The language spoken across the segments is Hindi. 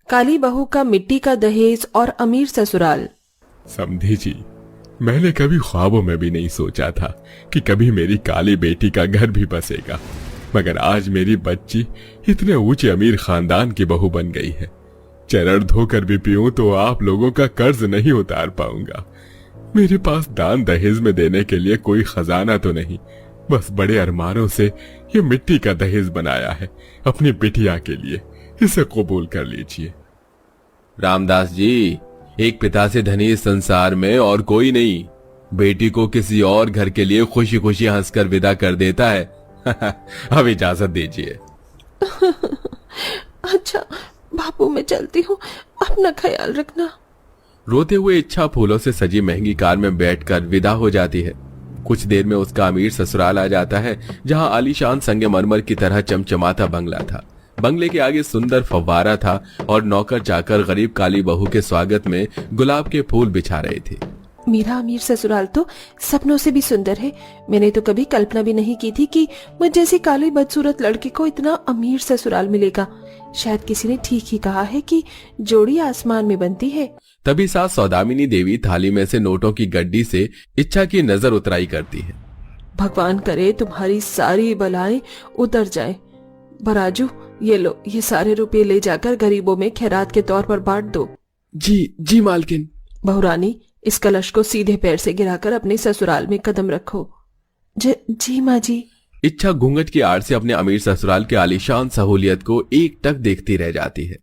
काली बहू का मिट्टी का दहेज और अमीर ससुराल। समधी जी, मैंने कभी ख्वाबों में भी नहीं सोचा था कि कभी मेरी काली बेटी का घर भी बसेगा, मगर आज मेरी बच्ची इतने ऊंचे अमीर खानदान की बहू बन गई है। चरण धोकर भी पीऊं तो आप लोगों का कर्ज नहीं उतार पाऊंगा। मेरे पास दान दहेज में देने के लिए कोई खजाना तो नहीं, बस बड़े अरमानों से ये मिट्टी का दहेज बनाया है अपनी बिटिया के लिए। इसे कबूल कर लीजिए। रामदास जी, एक पिता से धनी इस संसार में और कोई नहीं बेटी को किसी और घर के लिए खुशी खुशी हंसकर विदा कर देता है। अब इजाजत दीजिए। अच्छा बापू, मैं चलती हूँ, अपना ख्याल रखना। रोते हुए इच्छा फूलों से सजी महंगी कार में बैठकर विदा हो जाती है। कुछ देर में उसका अमीर ससुराल आ जाता है, जहां आलीशान संगमरमर की तरह चमचमाता बंगला था। बंगले के आगे सुंदर फव्वारा था और नौकर चाकर गरीब काली बहू के स्वागत में गुलाब के फूल बिछा रहे थे। मेरा अमीर ससुराल तो सपनों से भी सुंदर है। मैंने तो कभी कल्पना भी नहीं की थी कि मुझ जैसी काली बदसूरत लड़के को इतना अमीर ससुराल मिलेगा। शायद किसी ने ठीक ही कहा है कि जोड़ी आसमान में बनती है। तभी सास सौदामिनी देवी थाली में से नोटों की गड्डी से इच्छा की नजर उतराई करती है। भगवान करे तुम्हारी सारी बलाएं उतर जाएं। बराजू, ये लो, ये सारे रुपए ले जाकर गरीबों में खैरात के तौर पर बांट दो। जी मालकिन। बहुरानी, इस कलश को सीधे पैर से गिराकर अपने ससुराल में कदम रखो। जी माँ जी। इच्छा घूंघट की आड़ से अपने अमीर ससुराल के आलीशान सहूलियत को एकटक देखती रह जाती है।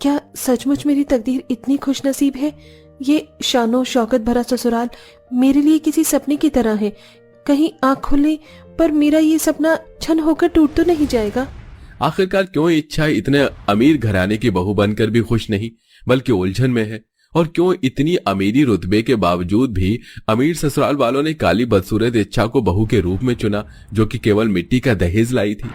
क्या सचमुच मेरी तकदीर इतनी खुशनसीब है? ये शानो शौकत भरा ससुराल मेरे लिए किसी सपने की तरह है। कहीं आंख खुले पर मेरा ये सपना छन होकर टूट तो नहीं जाएगा? आखिरकार क्यों इच्छा इतने अमीर घराने की बहू बनकर भी खुश नहीं, बल्कि उलझन में है? और क्यों इतनी अमीरी रुतबे के बावजूद भी अमीर ससुराल वालों ने काली बदसूरत इच्छा को बहू के रूप में चुना, जो कि केवल मिट्टी का दहेज लाई थी?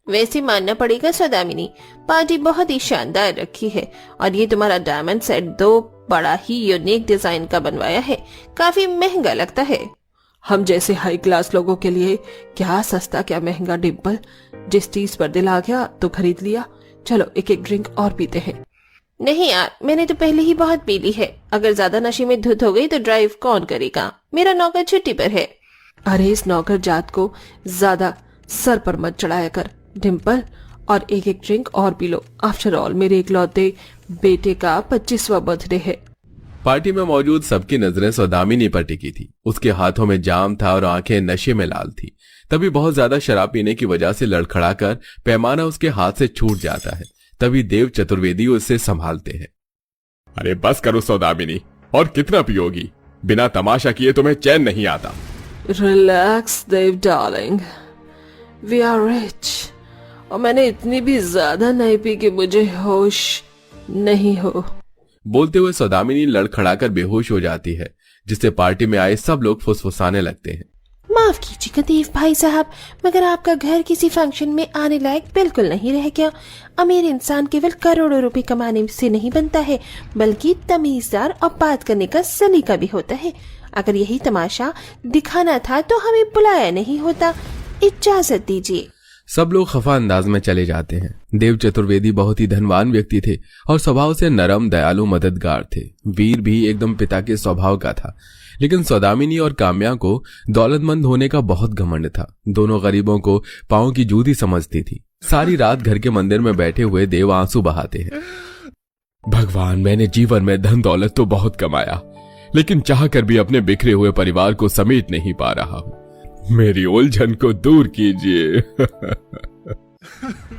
वैसे मानना पड़ेगा सौदामिनी, पार्टी बहुत ही शानदार रखी है। और ये तुम्हारा डायमंड सेट दो बड़ा ही यूनिक डिजाइन का बनवाया है, काफी महंगा लगता है। हम जैसे हाई क्लास लोगों के लिए क्या सस्ता क्या महंगा डिम्पल। जिस चीज पर दिल आ गया तो खरीद लिया। चलो एक एक ड्रिंक और पीते हैं। नहीं यार, मैंने तो पहले ही बहुत पी ली है। अगर ज्यादा नशे में धुत हो गई तो ड्राइव कौन करेगा? मेरा नौकर छुट्टी पर है। अरे इस नौकर जात को ज्यादा सर पर मत चढ़ाया कर डिम्पल, और एक एक ड्रिंक और पी लो। आफ्टर ऑल मेरे इकलौते बेटे का 25वां बर्थडे है। पार्टी में मौजूद सबकी नजरें सौदामिनी पर टिकी थी। उसके हाथों में जाम था और आंखें नशे में लाल थी। तभी बहुत ज्यादा शराब पीने की वजह से लड़खड़ाकर पैमाना उसके हाथ से छूट जाता है। तभी देव चतुर्वेदी उसे संभालते हैं। अरे बस करो सौदामिनी, और कितना पियोगी? बिना तमाशा किए तुम्हें चैन नहीं आता। Relax Dev darling, we are rich. और मैंने इतनी भी ज्यादा नहीं पी कि मुझे होश नहीं हो। बोलते हुए सौदामिनी लड़खड़ाकर बेहोश हो जाती है, जिससे पार्टी में आए सब लोग फुसफुसाने लगते हैं। माफ कीजिएगा देव भाई साहब, मगर आपका घर किसी फंक्शन में आने लायक बिल्कुल नहीं रह गया। अमीर इंसान केवल करोड़ों रुपए कमाने से नहीं बनता है, बल्कि तमीजदार और बात करने का सलीका भी होता है। अगर यही तमाशा दिखाना था तो हमें बुलाया नहीं होता। इजाजत दीजिए। सब लोग खफा अंदाज में चले जाते हैं। देव चतुर्वेदी बहुत ही धनवान व्यक्ति थे और स्वभाव से नरम, दयालु, मददगार थे। वीर भी एकदम पिता के स्वभाव का था। लेकिन सौदामिनी और काम्या को दौलतमंद होने का बहुत घमंड था। दोनों गरीबों को पांव की जूती समझती थी। सारी रात घर के मंदिर में बैठे हुए देव आंसू बहाते हैं। भगवान, मैंने जीवन में धन दौलत तो बहुत कमाया, लेकिन चाहकर भी अपने बिखरे हुए परिवार को समेट नहीं पा रहा हूँ। मेरी उलझन को दूर कीजिए।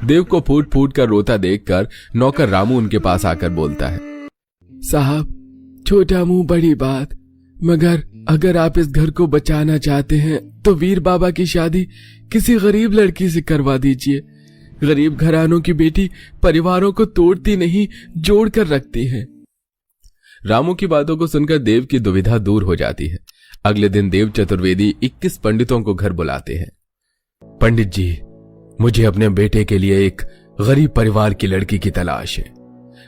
देव को फूट फूट कर रोता देखकर नौकर रामू उनके पास आकर बोलता है, साहब, छोटा मुंह बड़ी बात, मगर अगर आप इस घर को बचाना चाहते हैं तो वीर बाबा की शादी किसी गरीब लड़की से करवा दीजिए। गरीब घरानों की बेटी परिवारों को तोड़ती नहीं, जोड़ कर रखती है। रामू की बातों को सुनकर देव की दुविधा दूर हो जाती है। अगले दिन देव चतुर्वेदी 21 पंडितों को घर बुलाते हैं। पंडित जी, मुझे अपने बेटे के लिए एक गरीब परिवार की लड़की की तलाश है।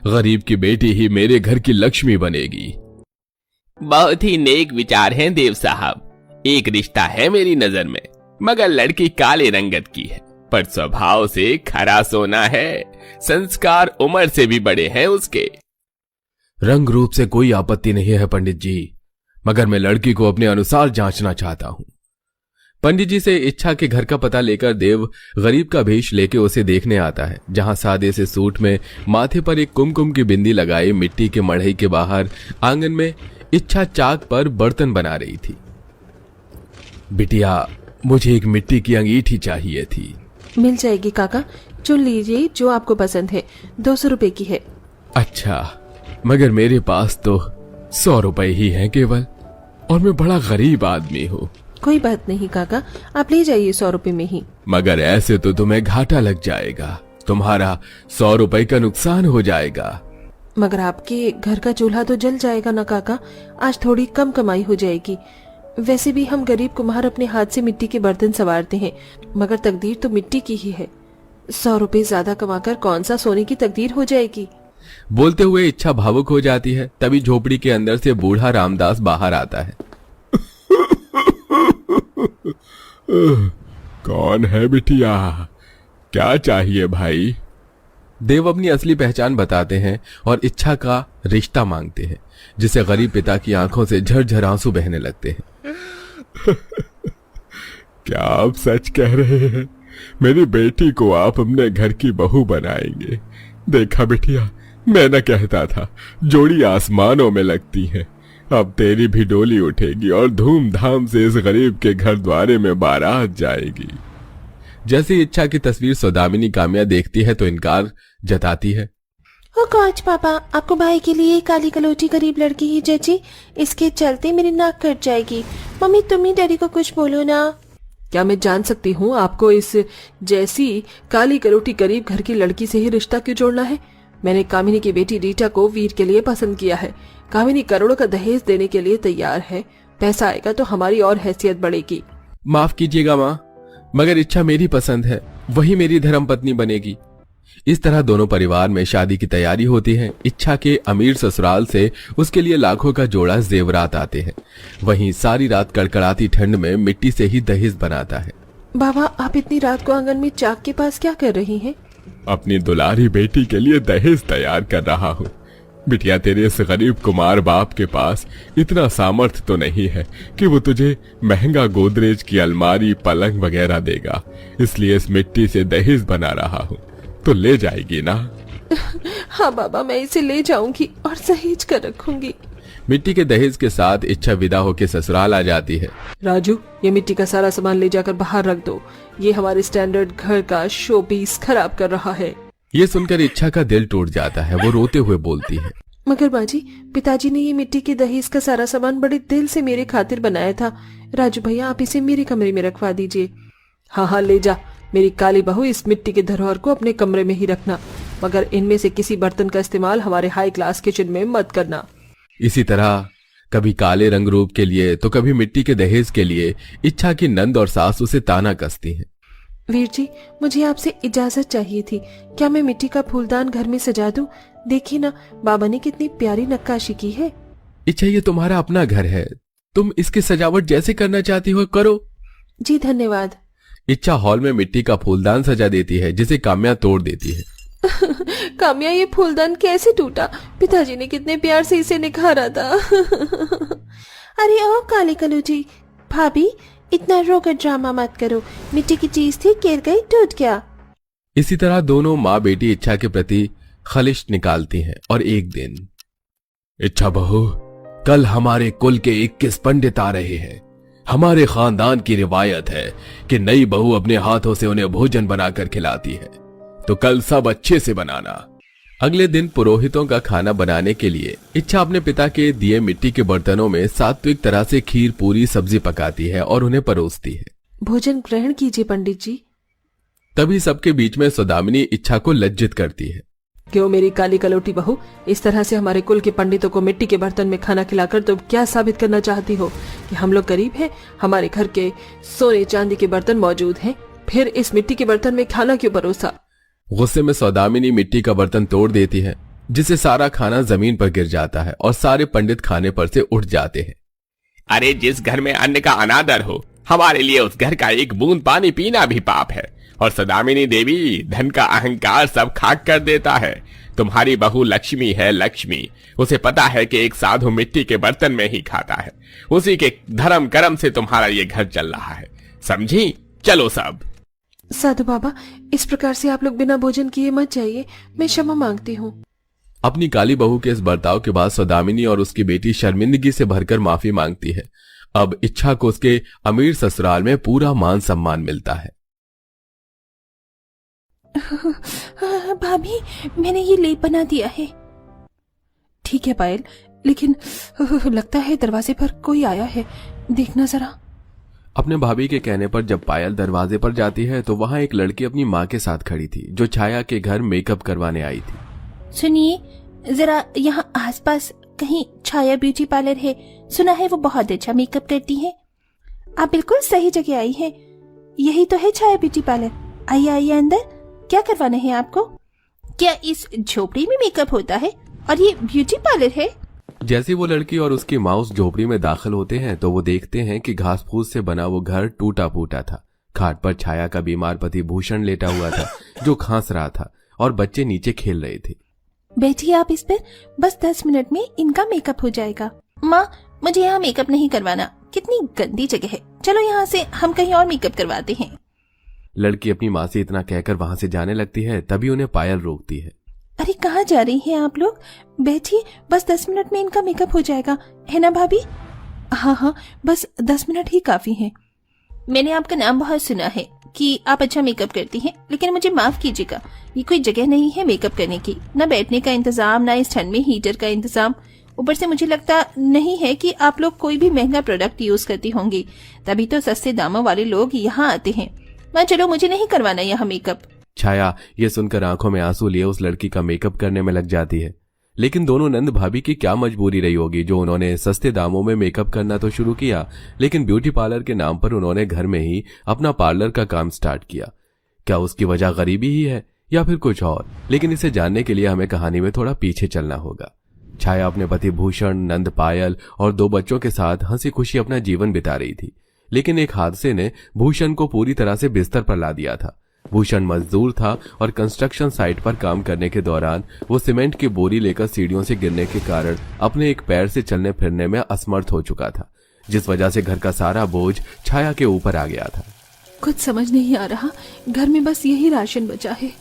गरीब की बेटी ही मेरे घर की लक्ष्मी बनेगी। बहुत ही नेक विचार हैं देव साहब। एक रिश्ता है मेरी नजर में, मगर लड़की काले रंगत की है। पर स्वभाव से खरा सोना है। संस्कार उम्र से भी बड़े हैं उसके। रंग रूप से कोई आपत्ति नहीं है पंडित जी, मगर मैं लड़की को अपने अनुसार जांचना चाहता हूं। पंडित जी से इच्छा के घर का पता लेकर देव गरीब का भेष लेके उसे देखने आता है, जहां सादे से सूट में माथे पर एक कुमकुम की बिंदी लगाई मिट्टी के मढ़ई के बाहर आंगन में इच्छा चाक पर बर्तन बना रही थी। बिटिया, मुझे एक मिट्टी की अंगीठी चाहिए थी। मिल जाएगी काका, चुन लीजिए जो आपको पसंद है। 200 रुपए की है। अच्छा, मगर मेरे पास तो 100 रुपए ही हैं केवल, और मैं बड़ा गरीब आदमी हूँ। कोई बात नहीं काका, आप ले जाइए 100 रुपए में ही। मगर ऐसे तो तुम्हें घाटा लग जाएगा, तुम्हारा 100 रुपए का नुकसान हो जाएगा। मगर आपके घर का चूल्हा तो जल जाएगा ना काका, आज थोड़ी कम कमाई हो जाएगी। वैसे भी हम गरीब कुम्हार अपने हाथ से मिट्टी के बर्तन संवारते हैं, मगर तकदीर तो मिट्टी की ही है। 100 रुपए ज्यादा कमाकर कौन सा सोने की तकदीर हो जाएगी। बोलते हुए इच्छा भावुक हो जाती है। तभी झोपड़ी के अंदर से बूढ़ा रामदास बाहर आता है। कौन है बिटिया, क्या चाहिए भाई? देव अपनी असली पहचान बताते हैं और इच्छा का रिश्ता मांगते हैं, जिसे गरीब पिता की आंखों से झरझर आंसू बहने लगते हैं। क्या आप सच कह रहे हैं? मेरी बेटी को आप अपने घर की बहू बनाएंगे? देखा बिटिया, मैं न कहता था जोड़ी आसमानों में लगती है। अब तेरी भी डोली उठेगी और धूमधाम से इस गरीब के घर द्वारे में बारात जाएगी। जैसे इच्छा की तस्वीर सौदामिनी काम्या देखती है तो इनकार जताती है। ओ गॉड पापा, आपको भाई के लिए काली कलोटी गरीब लड़की ही जची, इसके चलते मेरी नाक कट जाएगी। मम्मी तुम ही डैडी को कुछ बोलो ना। क्या मैं जान सकती हूँ आपको इस जैसी काली कलोटी गरीब घर की लड़की से ही रिश्ता क्यों जोड़ना है? मैंने कामिनी की बेटी रीटा को वीर के लिए पसंद किया है। कामिनी करोड़ों का दहेज देने के लिए तैयार है। पैसा आएगा तो हमारी और हैसियत बढ़ेगी। माफ कीजिएगा माँ, मगर इच्छा मेरी पसंद है, वही मेरी धर्मपत्नी बनेगी। इस तरह दोनों परिवार में शादी की तैयारी होती है। इच्छा के अमीर ससुराल से उसके लिए लाखों का जोड़ा जेवरात आते हैं। वहीं सारी रात कड़कड़ाती ठंड में मिट्टी से ही दहेज बनाता है। बाबा, आप इतनी रात को आंगन में चाक के पास क्या कर रही हैं? अपनी दुलारी बेटी के लिए दहेज तैयार कर रहा हूँ। बिटिया, तेरे इस गरीब कुमार बाप के पास इतना सामर्थ्य तो नहीं है कि वो तुझे महंगा गोदरेज की अलमारी, पलंग वगैरह देगा। इसलिए इस मिट्टी से दहेज बना रहा हूँ, तो ले जाएगी ना? हाँ बाबा, मैं इसे ले जाऊंगी और सहेज कर रखूंगी। मिट्टी के दहेज के साथ इच्छा विदा होकर ससुराल आ जाती है। राजू, ये मिट्टी का सारा सामान ले जाकर बाहर रख दो। ये हमारे स्टैंडर्ड घर का शो पीस खराब कर रहा है। ये सुनकर इच्छा का दिल टूट जाता है। वो रोते हुए बोलती है, मगर बाजी, पिताजी ने ये मिट्टी के दहेज का सारा सामान बड़े दिल से मेरे खातिर बनाया था। राजू भैया, आप इसे मेरे कमरे में रखवा दीजिए। हाँ हाँ, ले जा। मेरी काली बहू, इस मिट्टी के धरोहर को अपने कमरे में ही रखना, मगर इनमें से किसी बर्तन का इस्तेमाल हमारे हाई क्लास किचन में मत करना। इसी तरह कभी काले रंग रूप के लिए तो कभी मिट्टी के दहेज के लिए इच्छा की नंद और सास उसे ताना कसती हैं। वीर जी, मुझे आपसे इजाजत चाहिए थी। क्या मैं मिट्टी का फूलदान घर में सजा दूं? देखिए ना, बाबा ने कितनी प्यारी नक्काशी की है। इच्छा, ये तुम्हारा अपना घर है, तुम इसकी सजावट जैसे करना चाहती हो करो। जी धन्यवाद। इच्छा हॉल में मिट्टी का फूलदान सजा देती है, जिसे काम्या तोड़ देती है। काम्या, ये फूलदान कैसे टूटा? पिताजी ने कितने प्यार से इसे निखारा था। अरे ओ काली कलूजी, भाभी इतना रोकर ड्रामा मत करो। मिट्टी की चीज थी, गिर गई, टूट गया। इसी तरह दोनों माँ बेटी इच्छा के प्रति खलिश निकालती हैं। और एक दिन, इच्छा बहू, कल हमारे कुल के 21 पंडित आ रहे हैं। हमारे खानदान की रिवायत है कि नई बहू अपने हाथों से उन्हें भोजन बनाकर खिलाती है, तो कल सब अच्छे से बनाना। अगले दिन पुरोहितों का खाना बनाने के लिए इच्छा अपने पिता के दिए मिट्टी के बर्तनों में सात्विक तरह से खीर, पूरी, सब्जी पकाती है और उन्हें परोसती है। भोजन ग्रहण कीजिए पंडित जी। तभी सबके बीच में सौदामिनी इच्छा को लज्जित करती है। क्यों मेरी काली कलोटी बहू, इस तरह से हमारे कुल के पंडितों को मिट्टी के बर्तन में खाना खिलाकर तुम क्या साबित करना चाहती हो? कि हम लोग गरीब हैं? हमारे घर के सोने चांदी के बर्तन मौजूद हैं, फिर इस मिट्टी के बर्तन में खाना क्यों परोसा? गुस्से में सौदामिनी मिट्टी का बर्तन तोड़ देती है, जिससे सारा खाना जमीन पर गिर जाता है और सारे पंडित खाने पर से उठ जाते हैं। अरे जिस घर में अन्न का अनादर हो, हमारे लिए उस घर का एक बूंद पानी पीना भी पाप है। और सदामिनी देवी धन का अहंकार सब खाक कर देता है। तुम्हारी बहू लक्ष्मी है लक्ष्मी, उसे पता है कि एक साधु मिट्टी के बर्तन में ही खाता है। उसी के धर्म कर्म से तुम्हारा ये घर चल रहा है, समझी? चलो सब। साधु बाबा, इस प्रकार से आप लोग बिना भोजन किए मत जाइए, मैं क्षमा मांगती हूँ। अपनी काली बहू के इस बर्ताव के बाद सौदामिनी और उसकी बेटी शर्मिंदगी से भरकर माफी मांगती है। अब इच्छा को उसके अमीर ससुराल में पूरा मान सम्मान मिलता है। भाभी, मैंने ये लेप बना दिया है। ठीक है पायल, लेकिन लगता है दरवाजे पर कोई आया है, देखना जरा। अपने भाभी के कहने पर जब पायल दरवाजे पर जाती है तो वहां एक लड़की अपनी माँ के साथ खड़ी थी, जो छाया के घर मेकअप करवाने आई थी। सुनिए, जरा यहाँ आसपास कहीं छाया ब्यूटी पार्लर है, सुना है वो बहुत अच्छा मेकअप करती है। आप बिल्कुल सही जगह आई हैं, यही तो है छाया ब्यूटी पार्लर। आइए आइए अंदर, क्या करवाना है आपको? क्या इस झोपड़ी में मेकअप होता है और ये ब्यूटी पार्लर है? जैसे वो लड़की और उसकी माँ उस झोपड़ी में दाखिल होते हैं तो वो देखते हैं कि घास फूस से बना वो घर टूटा फूटा था। खाट पर छाया का बीमार पति भूषण लेटा हुआ था, जो खांस रहा था, और बच्चे नीचे खेल रहे थे। बैठिए आप इस पर, बस 10 मिनट में इनका मेकअप हो जाएगा। माँ, मुझे यहाँ मेकअप नहीं करवाना, कितनी गंदी जगह है, चलो यहाँ से हम कहीं और मेकअप करवाते हैं। लड़की अपनी माँ से इतना कहकर वहां से जाने लगती है, तभी उन्हें पायल रोकती है। अरे कहाँ जा रही हैं आप लोग? बैठिए, बस 10 मिनट में इनका मेकअप हो जाएगा, है ना भाभी? हाँ हाँ, बस 10 मिनट ही काफी है। मैंने आपका नाम बहुत सुना है कि आप अच्छा मेकअप करती हैं, लेकिन मुझे माफ कीजिएगा, ये कोई जगह नहीं है मेकअप करने की। ना बैठने का इंतजाम, ना इस ठंड में हीटर का इंतजाम। ऊपर से मुझे लगता नहीं है कि आप लोग कोई भी महंगा प्रोडक्ट यूज करती होंगी, तभी तो सस्ते दामों वाले लोग यहाँ आते हैं। मैं चलो, मुझे नहीं करवाना यहाँ मेकअप। छाया ये सुनकर आंखों में आंसू लिए उस लड़की का मेकअप करने में लग जाती है। लेकिन दोनों नंद भाभी की क्या मजबूरी रही होगी, जो उन्होंने सस्ते दामों में मेकअप करना तो शुरू किया, लेकिन ब्यूटी पार्लर के नाम पर उन्होंने घर में ही अपना पार्लर का काम स्टार्ट किया। क्या उसकी वजह गरीबी ही है या फिर कुछ और? लेकिन इसे जानने के लिए हमें कहानी में थोड़ा पीछे चलना होगा। छाया अपने पति भूषण, नंद, पायल और 2 बच्चों के साथ हंसी खुशी अपना जीवन बिता रही थी, लेकिन एक हादसे ने भूषण को पूरी तरह से बिस्तर पर ला दिया था। भूषण मजदूर था और कंस्ट्रक्शन साइट पर काम करने के दौरान वो सीमेंट की बोरी लेकर सीढ़ियों से गिरने के कारण अपने एक पैर से चलने फिरने में असमर्थ हो चुका था, जिस वजह से घर का सारा बोझ छाया के ऊपर आ गया था। कुछ समझ नहीं आ रहा, घर में बस यही राशन बचा है।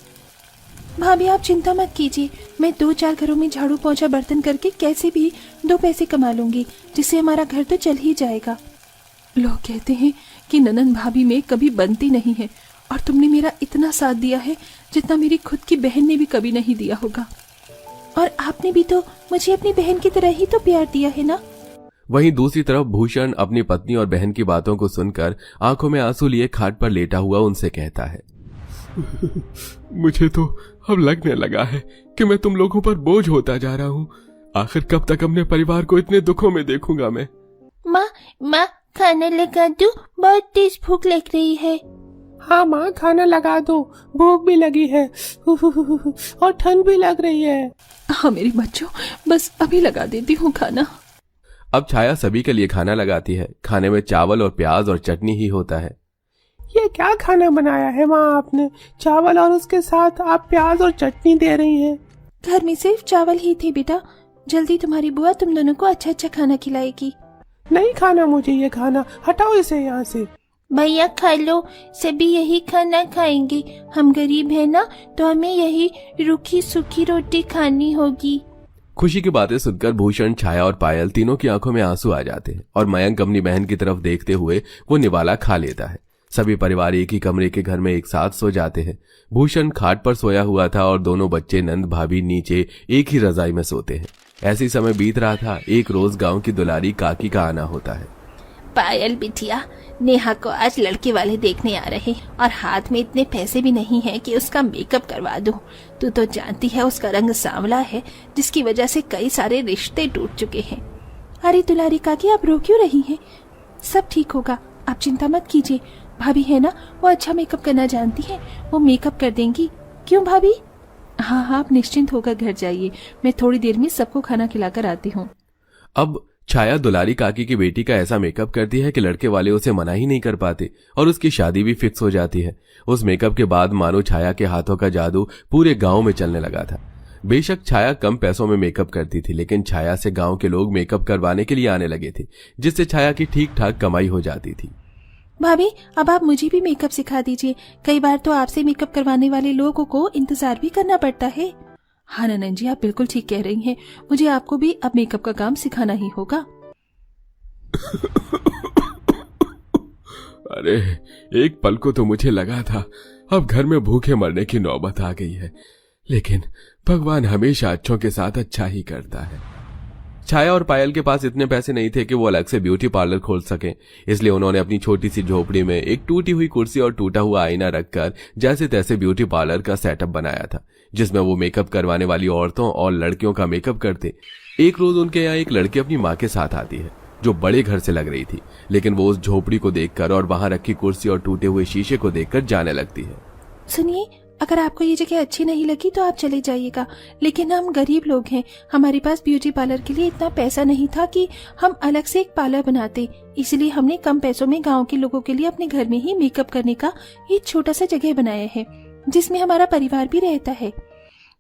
भाभी आप चिंता मत कीजिए, मैं 2-4 घरों में झाड़ू पोंछा बर्तन करके कैसे भी 2 पैसे कमा लूंगी, जिससे हमारा घर तो चल ही जाएगा। लोग कहते हैं कि ननन भाभी में कभी बनती नहीं है, और तुमने मेरा इतना साथ दिया है जितना मेरी खुद की बहन ने भी कभी नहीं दिया होगा। और आपने भी तो मुझे अपनी बहन की तरह ही तो प्यार दिया है ना। वहीं दूसरी तरफ भूषण अपनी पत्नी और बहन की बातों को सुनकर आंखों में आंसू लिए खाट पर लेटा हुआ उनसे कहता है, मुझे तो अब लगने लगा है कि मैं तुम लोगों पर बोझ होता जा रहा हूँ। आखिर कब तक अपने परिवार को इतने दुखों में देखूंगा मैं? माँ खाना लगा दो, बहुत तेज भूख लग रही है। हाँ माँ, खाना लगा दो, भूख भी लगी है और ठंड भी लग रही है। हाँ मेरी बच्चों, बस अभी लगा देती हूँ खाना। अब छाया सभी के लिए खाना लगाती है। खाने में चावल और प्याज और चटनी ही होता है। ये क्या खाना बनाया है माँ आपने? चावल और उसके साथ आप प्याज और चटनी दे रही हैं। घर में सिर्फ चावल ही थे बेटा, जल्दी तुम्हारी बुआ तुम दोनों को अच्छा अच्छा खाना खिलाएगी। नहीं खाना मुझे ये खाना, हटाओ इसे यहाँ से। भैया खा लो, सभी यही खाना खाएंगे, हम गरीब हैं ना, तो हमें यही रूखी सूखी रोटी खानी होगी। खुशी की बातें सुनकर भूषण, छाया और पायल तीनों की आंखों में आंसू आ जाते हैं और मयंक अपनी बहन की तरफ देखते हुए वो निवाला खा लेता है। सभी परिवार एक ही कमरे के घर में एक साथ सो जाते हैं। भूषण खाट पर सोया हुआ था और दोनों बच्चे नंद भाभी नीचे एक ही रजाई में सोते हैं। ऐसी समय बीत रहा था। एक रोज गांव की दुलारी काकी का आना होता है। पायल बिटिया, नेहा को आज लड़के वाले देखने आ रहे और हाथ में इतने पैसे भी नहीं है कि उसका मेकअप करवा दूं। तू तो जानती है उसका रंग सांवला है, जिसकी वजह से कई सारे रिश्ते टूट चुके हैं। अरे दुलारी काकी, आप रो क्यों रही हैं? सब ठीक होगा, आप चिंता मत कीजिए। भाभी है ना, वो अच्छा मेकअप करना जानती है, वो मेकअप कर देंगी। क्यों भाभी? हाँ हाँ, आप निश्चिंत होकर घर जाइए, मैं थोड़ी देर में सबको खाना खिलाकर आती हूँ। अब छाया दुलारी काकी की बेटी का ऐसा मेकअप करती है कि लड़के वाले उसे मना ही नहीं कर पाते और उसकी शादी भी फिक्स हो जाती है। उस मेकअप के बाद मानो छाया के हाथों का जादू पूरे गांव में चलने लगा था। बेशक छाया कम पैसों में मेकअप करती थी, लेकिन छाया से गांव के लोग मेकअप करवाने के लिए आने लगे थे, जिससे छाया की ठीक ठाक कमाई हो जाती थी। भाभी, अब आप मुझे भी मेकअप सिखा दीजिए। कई बार तो आपसे मेकअप करवाने वाले लोगों को इंतजार भी करना पड़ता है। हाँ ननन जी, आप बिल्कुल ठीक कह रही हैं। मुझे आपको भी अब मेकअप का काम सिखाना ही होगा। अरे एक पल को तो मुझे लगा था अब घर में भूखे मरने की नौबत आ गई है, लेकिन भगवान हमेशा अच्छों के साथ अच्छा ही करता है। छाया और पायल के पास इतने पैसे नहीं थे कि वो अलग से ब्यूटी पार्लर खोल सकें, इसलिए उन्होंने अपनी छोटी सी झोपड़ी में एक टूटी हुई कुर्सी और टूटा हुआ आईना रखकर जैसे तैसे ब्यूटी पार्लर का सेटअप बनाया था, जिसमें वो मेकअप करवाने वाली औरतों और लड़कियों का मेकअप करते। एक रोज उनके यहाँ एक लड़की अपनी माँ के साथ आती है, जो बड़े घर से लग रही थी, लेकिन वो उस झोपड़ी को देखकर और वहां रखी कुर्सी और टूटे हुए शीशे को देखकर जाने लगती है। सुनिए, अगर आपको ये जगह अच्छी नहीं लगी तो आप चले जाइएगा, लेकिन हम गरीब लोग हैं। हमारे पास ब्यूटी पार्लर के लिए इतना पैसा नहीं था कि हम अलग से एक पार्लर बनाते, इसलिए हमने कम पैसों में गांव के लोगों के लिए अपने घर में ही मेकअप करने का एक छोटा सा जगह बनाया है, जिसमें हमारा परिवार भी रहता है।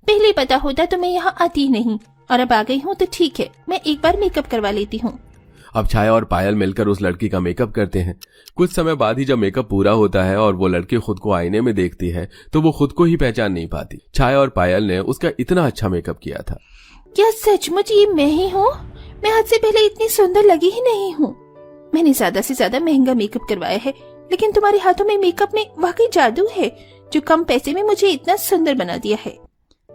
पहले पता होता तो मैं यहाँ आती ही नहीं, और अब आ गई हूँ तो ठीक है, मैं एक बार मेकअप करवा लेती हूँ। अब छाया और पायल मिलकर उस लड़की का मेकअप करते हैं। कुछ समय बाद ही जब मेकअप पूरा होता है और वो लड़की खुद को आईने में देखती है तो वो खुद को ही पहचान नहीं पाती। छाया और पायल ने उसका इतना अच्छा मेकअप किया था। क्या सचमुच ये मैं ही हूँ? मैं आज से पहले इतनी सुंदर लगी ही नहीं हूँ। मैंने ज्यादा से ज्यादा महंगा मेकअप करवाया है, लेकिन तुम्हारे हाथों में मेकअप में वाकई जादू है, जो कम पैसे में मुझे इतना सुंदर बना दिया है।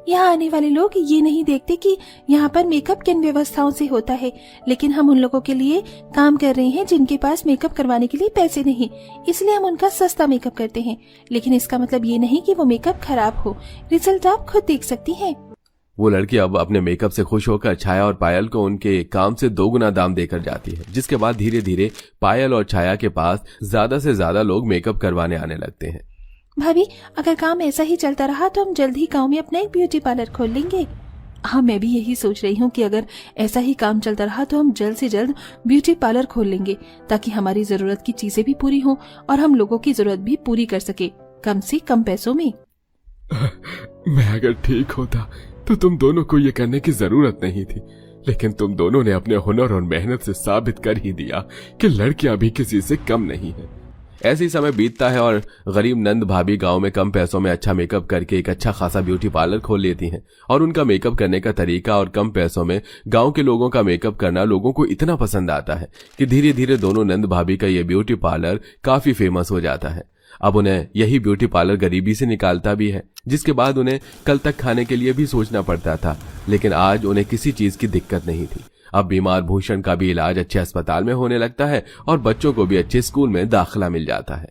यहाँ आने वाले लोग ये नहीं देखते कि यहाँ पर मेकअप किन व्यवस्थाओं से होता है, लेकिन हम उन लोगों के लिए काम कर रहे हैं जिनके पास मेकअप करवाने के लिए पैसे नहीं, इसलिए हम उनका सस्ता मेकअप करते हैं। लेकिन इसका मतलब ये नहीं कि वो मेकअप खराब हो। रिजल्ट आप खुद देख सकती हैं। वो लड़की अब अपने मेकअप से खुश होकर छाया और पायल को उनके काम से 2 गुना दाम देकर जाती है, जिसके बाद धीरे धीरे पायल और छाया के पास ज्यादा से ज्यादा लोग मेकअप करवाने आने लगते हैं। भाभी, अगर काम ऐसा ही चलता रहा तो हम जल्द ही गांव में अपना एक ब्यूटी पार्लर खोल लेंगे। हाँ, मैं भी यही सोच रही हूँ कि अगर ऐसा ही काम चलता रहा तो हम जल्द से जल्द ब्यूटी पार्लर खोल लेंगे, ताकि हमारी जरूरत की चीजें भी पूरी हों और हम लोगों की जरूरत भी पूरी कर सके, कम से कम पैसों में। मैं अगर ठीक होता तो तुम दोनों को ये करने की जरूरत नहीं थी, लेकिन तुम दोनों ने अपने हुनर और मेहनत से साबित कर ही दिया कि लड़कियां भी किसी से कम नहीं है। ऐसे ही समय बीतता है और गरीब नंद भाभी गांव में कम पैसों में अच्छा मेकअप करके एक अच्छा खासा ब्यूटी पार्लर खोल लेती हैं, और उनका मेकअप करने का तरीका और कम पैसों में गांव के लोगों का मेकअप करना लोगों को इतना पसंद आता है कि धीरे धीरे दोनों नंद भाभी का ये ब्यूटी पार्लर काफी फेमस हो जाता है। अब उन्हें यही ब्यूटी पार्लर गरीबी से निकालता भी है, जिसके बाद उन्हें कल तक खाने के लिए भी सोचना पड़ता था, लेकिन आज उन्हें किसी चीज की दिक्कत नहीं थी। अब बीमार भूषण का भी इलाज अच्छे अस्पताल में होने लगता है और बच्चों को भी अच्छे स्कूल में दाखिला मिल जाता है।